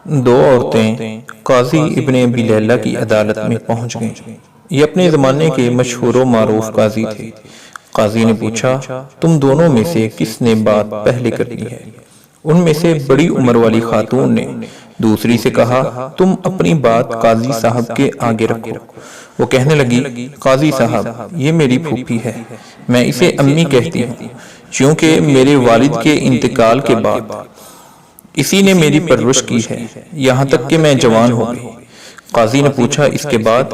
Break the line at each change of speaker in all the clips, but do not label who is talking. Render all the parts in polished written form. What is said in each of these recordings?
دو عورتیں قاضی ابن ابی لیلہ کی عدالت میں پہنچ گئیں۔ یہ اپنے زمانے کے مشہور و معروف قاضی تھے۔ قاضی نے پوچھا، تم دونوں میں سے کس نے بات پہلے کرنی ہے؟ ان میں سے بڑی عمر والی خاتون نے دوسری سے کہا، تم اپنی بات قاضی صاحب کے آگے رکھو۔ وہ کہنے لگی، قاضی صاحب، یہ میری پھوپھی ہے، میں اسے امی کہتی ہوں، چونکہ میرے والد کے انتقال کے بعد اسی نے میری پرورش کی ہے یہاں تک کہ میں جوان ہو گئی۔ قاضی نے پوچھا، اس کے بعد؟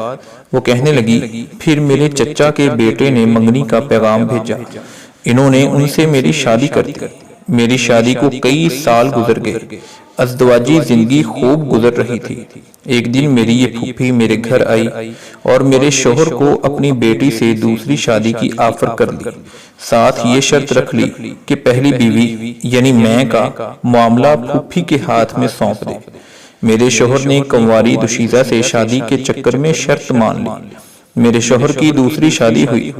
وہ کہنے لگی، پھر میرے چچا کے بیٹے نے منگنی کا پیغام بھیجا، انہوں نے ان سے میری شادی کر دی۔ میری شادی کو کئی سال گزر گئے، ازدواجی زندگی خوب گزر رہی تھی۔ ایک دن میری یہ پھوپھی میرے گھر آئی اور میرے شوہر کو اپنی بیٹی سے دوسری شادی کی آفر کر لی، ساتھ یہ شرط رکھ لی کہ پہلی بیوی یعنی میں کا معاملہ پھوپھی کے ہاتھ میں سونپ دے۔ میرے شوہر نے کنواری دوشیزہ سے شادی کے چکر میں شرط مان لی۔ میرے شوہر کی دوسری شادی ہوئی،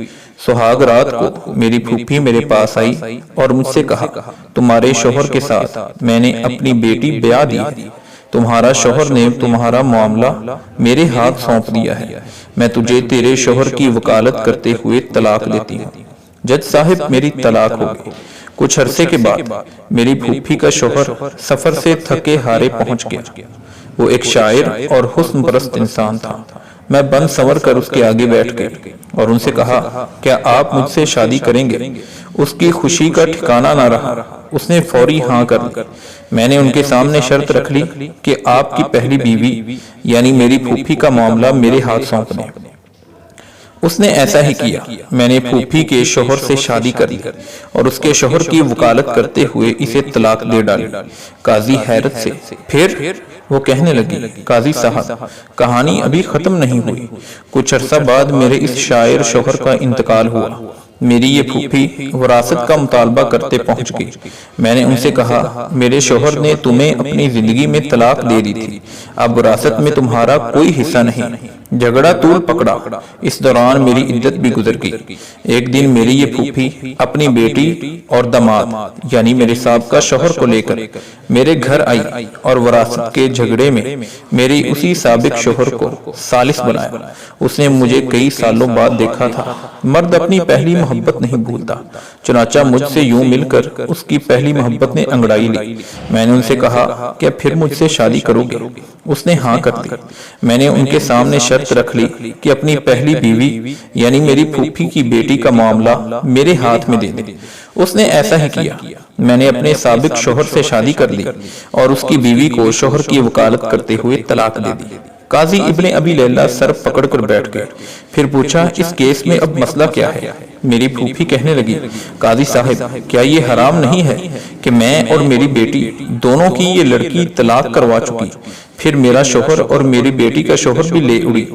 سہاگ رات کو میری پھوپھی میرے پاس آئی اور مجھ سے کہا، تمہارے شوہر کے ساتھ میں نے اپنی بیٹی بیاہ دی ہے، تمہارا شوہر نے تمہارا معاملہ میرے ہاتھ سونپ دیا ہے، میں تجھے تیرے شوہر کی وکالت کرتے ہوئے طلاق دیتی ہوں۔ جج صاحب، میری طلاق ہو گئی۔ کچھ عرصے کے بعد میری پھوپھی کا شوہر سفر سے تھکے ہارے پہنچ گیا۔ وہ ایک شاعر اور حسن پرست انسان تھا۔ میں بن سنور کر اس کے آگے بیٹھ گئی اور ان سے کہا، کیا آپ مجھ سے شادی کریں گے؟ اس کی خوشی کا ٹھکانہ نہ رہا، اس نے فوری ہاں کر دی۔ میں نے ان کے سامنے شرط رکھ لی کہ آپ کی پہلی بیوی یعنی میری پھوپھی کا معاملہ میرے ہاتھ سونپ دیں۔ اس نے ایسا ہی کیا۔ میں نے پھوپھی کے شوہر سے شادی کر لی اور اس کے شوہر کی وکالت کرتے ہوئے اسے طلاق دے ڈالی۔ قاضی حیرت سے، پھر؟ وہ کہنے لگی، قاضی صاحب، کہانی ابھی ختم نہیں ہوئی۔ کچھ عرصہ بعد میرے اس شاعر شوہر کا انتقال ہوا۔ میری یہ پھوپھی وراثت کا مطالبہ کرتے پہنچ گئی۔ میں نے ان سے کہا، میرے شوہر نے تمہیں اپنی زندگی میں طلاق دے دی تھی، اب وراثت میں تمہارا کوئی حصہ نہیں۔ جھگڑا طول پکڑا، اس دوران میری عدت بھی گزر گئی۔ ایک دن میری یہ پھوپھی اپنی بیٹی اور داماد یعنی میرے سابقہ شوہر کو لے کر میرے گھر آئی اور وراثت کے جھگڑے میں میری اسی سابق شوہر کو ثالث بنایا۔ اس نے مجھے کئی سالوں بعد دیکھا تھا۔ مرد اپنی پہلی محبت نہیں بھولتا، چنانچہ مجھ سے یوں مل کر اس کی پہلی محبت نے انگڑائی لی۔ میں نے ان سے کہا، کیا پھر مجھ سے شادی کرو گے؟ اس نے ہاں کر دی۔ میں نے ان کے سامنے شرط رکھ لی کہ اپنی پہلی بیوی یعنی میری پھوپھی کی بیٹی کا معاملہ میرے ہاتھ میں دے دیں۔ اس نے ایسا ہی کیا۔ میں نے اپنے سابق شوہر سے شادی کر لی اور اس کی بیوی کو شوہر کی وکالت کرتے ہوئے طلاق دے دی۔ قاضی ابن ابی لیلہ سر پکڑ کر بیٹھ گئے، پھر پوچھا، اس کیس میں اب مسئلہ کیا ہے؟ میری پھوپھی کہنے لگی، قاضی صاحب، کیا یہ حرام نہیں ہے کہ میں اور میری بیٹی دونوں کی یہ لڑکی طلاق کروا چکی، پھر میرا شوہر اور میری بیٹی کا شوہر بھی لے اڑی؟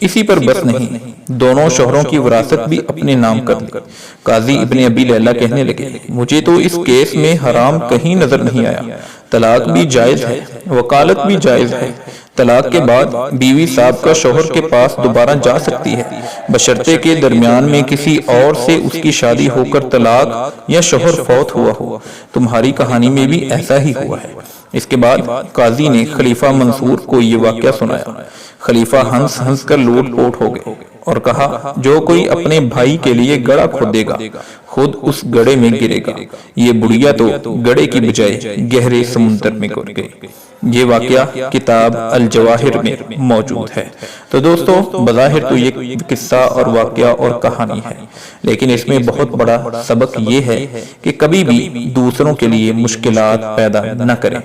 اسی پر بس نہیں، دونوں شوہروں کی وراثت بھی اپنے نام کر لی۔ قاضی ابن ابی لیلہ کہنے لگے، مجھے تو اس کیس میں حرام کہیں نظر نہیں آیا۔ طلاق بھی جائز ہے، وکالت بھی جائز ہے۔ طلاق کے بعد بیوی صاحب کا شوہر کے پاس دوبارہ جا سکتی ہے، بشرطے کے درمیان میں کسی اور سے اس کی شادی ہو کر طلاق یا شوہر فوت ہوا ہو۔ تمہاری کہانی میں بھی ایسا ہی ہوا ہے۔ اس کے بعد قاضی نے خلیفہ منصور کو یہ واقعہ سنایا۔ خلیفہ ہنس ہنس کر لوٹ پوٹ ہو گئے اور کہا، جو کوئی اپنے بھائی کے لیے گڑھا کھودے گا خود اس گڑھے میں گرے گا۔ یہ بڑھیا تو گڑھے کی بجائے گہرے سمندر میں گر گئی۔ یہ واقعہ کتاب الجواہر میں موجود ہے۔ تو دوستو، بظاہر تو یہ قصہ اور واقعہ اور کہانی ہے، لیکن اس میں بہت بڑا سبق یہ ہے کہ کبھی بھی دوسروں کے لیے مشکلات پیدا نہ کریں،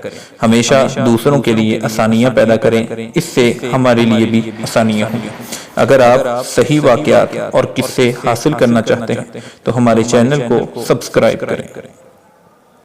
ہمیشہ دوسروں کے لیے آسانیاں پیدا کریں، اس سے ہمارے لیے بھی آسانیاں ہوں گی۔ اگر آپ صحیح واقعات اور قصے حاصل کرنا چاہتے ہیں تو ہمارے چینل کو سبسکرائب کریں۔